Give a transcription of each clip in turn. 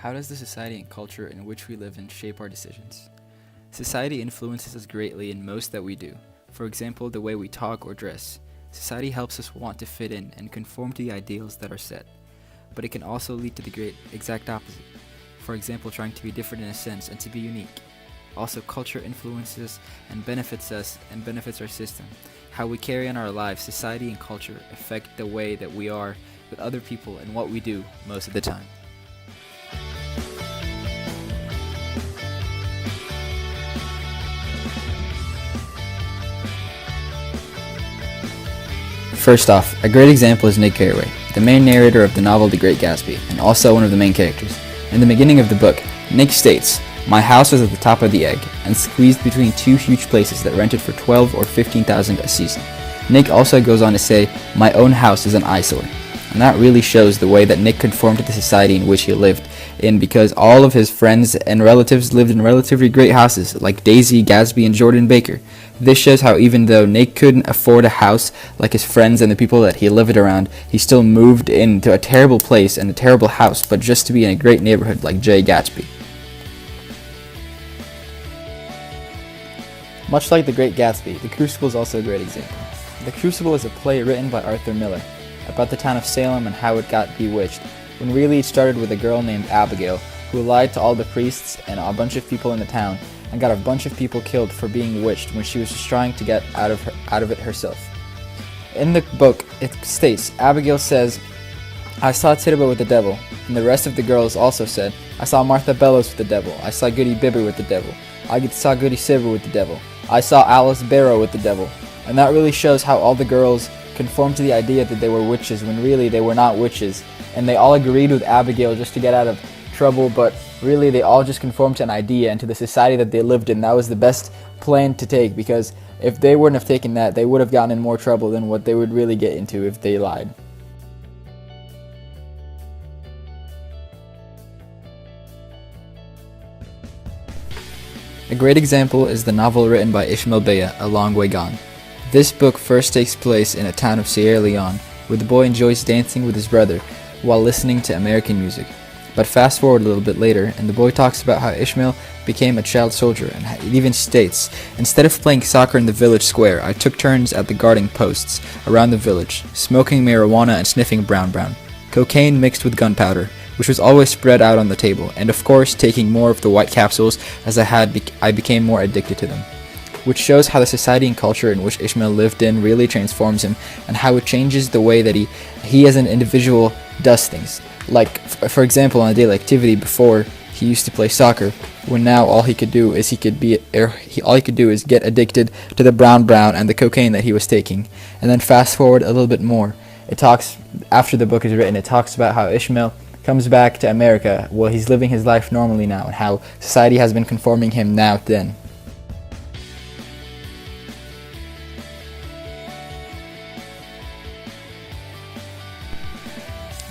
How does the society and culture in which we live in shape our decisions? Society influences us greatly in most that we do. For example, the way we talk or dress. Society helps us want to fit in and conform to the ideals that are set. But it can also lead to the great exact opposite. For example, trying to be different in a sense and to be unique. Also, culture influences and benefits us and benefits our system. How we carry on our lives, society and culture affect the way that we are with other people and what we do most of the time. First off, a great example is Nick Carraway, the main narrator of the novel The Great Gatsby, and also one of the main characters. In the beginning of the book, Nick states, "My house was at the top of the egg, and squeezed between two huge places that rented for 12 or 15,000 a season." Nick also goes on to say, "My own house is an eyesore." And that really shows the way that Nick conformed to the society in which he lived in, because all of his friends and relatives lived in relatively great houses, like Daisy, Gatsby, and Jordan Baker. This shows how even though Nick couldn't afford a house like his friends and the people that he lived around, he still moved into a terrible place and a terrible house, but just to be in a great neighborhood like Jay Gatsby. Much like The Great Gatsby, The Crucible is also a great example. The Crucible is a play written by Arthur Miller about the town of Salem and how it got bewitched, when really it started with a girl named Abigail who lied to all the priests and a bunch of people in the town and got a bunch of people killed for being witched when she was just trying to get out of it herself. In the book, it states, Abigail says, "I saw Tituba with the devil," and the rest of the girls also said, "I saw Martha Bellows with the devil, I saw Goody Bibber with the devil, I saw Goody Silver with the devil, I saw Alice Barrow with the devil." And that really shows how all the girls conformed to the idea that they were witches when really they were not witches, and they all agreed with Abigail just to get out of trouble, but really they all just conformed to an idea and to the society that they lived in. That was the best plan to take, because if they wouldn't have taken that, they would have gotten in more trouble than what they would really get into if they lied. A great example is the novel written by Ishmael Beyah, A Long Way Gone. This book first takes place in a town of Sierra Leone, where the boy enjoys dancing with his brother while listening to American music. But fast forward a little bit later, and the boy talks about how Ishmael became a child soldier, and it even states, "Instead of playing soccer in the village square, I took turns at the guarding posts around the village, smoking marijuana and sniffing brown, cocaine mixed with gunpowder, which was always spread out on the table, and of course taking more of the white capsules as I became more addicted to them." Which shows how the society and culture in which Ishmael lived in really transforms him, and how it changes the way that he as an individual does things. Like, for example, on a daily activity, before he used to play soccer, when now all he could do is get addicted to the brown and the cocaine that he was taking. And then fast forward a little bit more, it talks, after the book is written, it talks about how Ishmael comes back to America. Well, he's living his life normally now, and how society has been conforming him now then.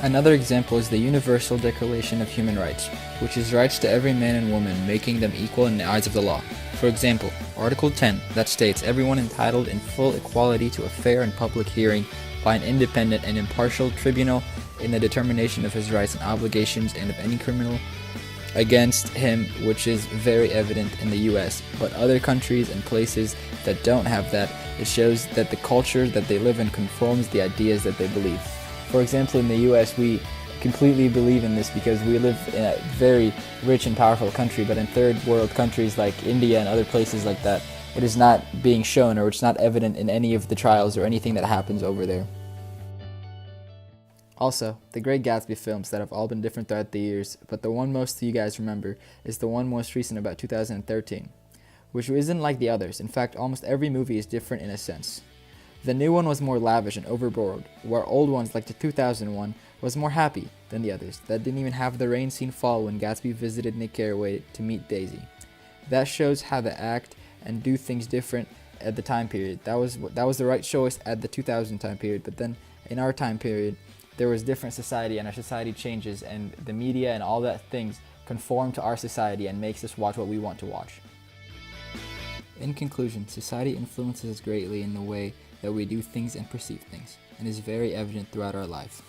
Another example is the Universal Declaration of Human Rights, which is rights to every man and woman, making them equal in the eyes of the law. For example, Article 10, that states everyone entitled in full equality to a fair and public hearing by an independent and impartial tribunal in the determination of his rights and obligations and of any criminal against him, which is very evident in the US, but other countries and places that don't have that, it shows that the culture that they live in conforms the ideas that they believe. For example, in the US, we completely believe in this because we live in a very rich and powerful country, but in third world countries like India and other places like that, it is not being shown, or it's not evident in any of the trials or anything that happens over there. Also, the Great Gatsby films that have all been different throughout the years, but the one most of you guys remember is the one most recent about 2013, which isn't like the others. In fact, almost every movie is different in a sense. The new one was more lavish and overboard, where old ones like the 2001 was more happy than the others that didn't even have the rain scene fall when Gatsby visited Nick Carraway to meet Daisy. That shows how they act and do things different at the time period. That was the right choice at the 2000 time period, but then in our time period, there was different society, and our society changes, and the media and all that things conform to our society and makes us watch what we want to watch. In conclusion, society influences us greatly in the way that we do things and perceive things, and is very evident throughout our life.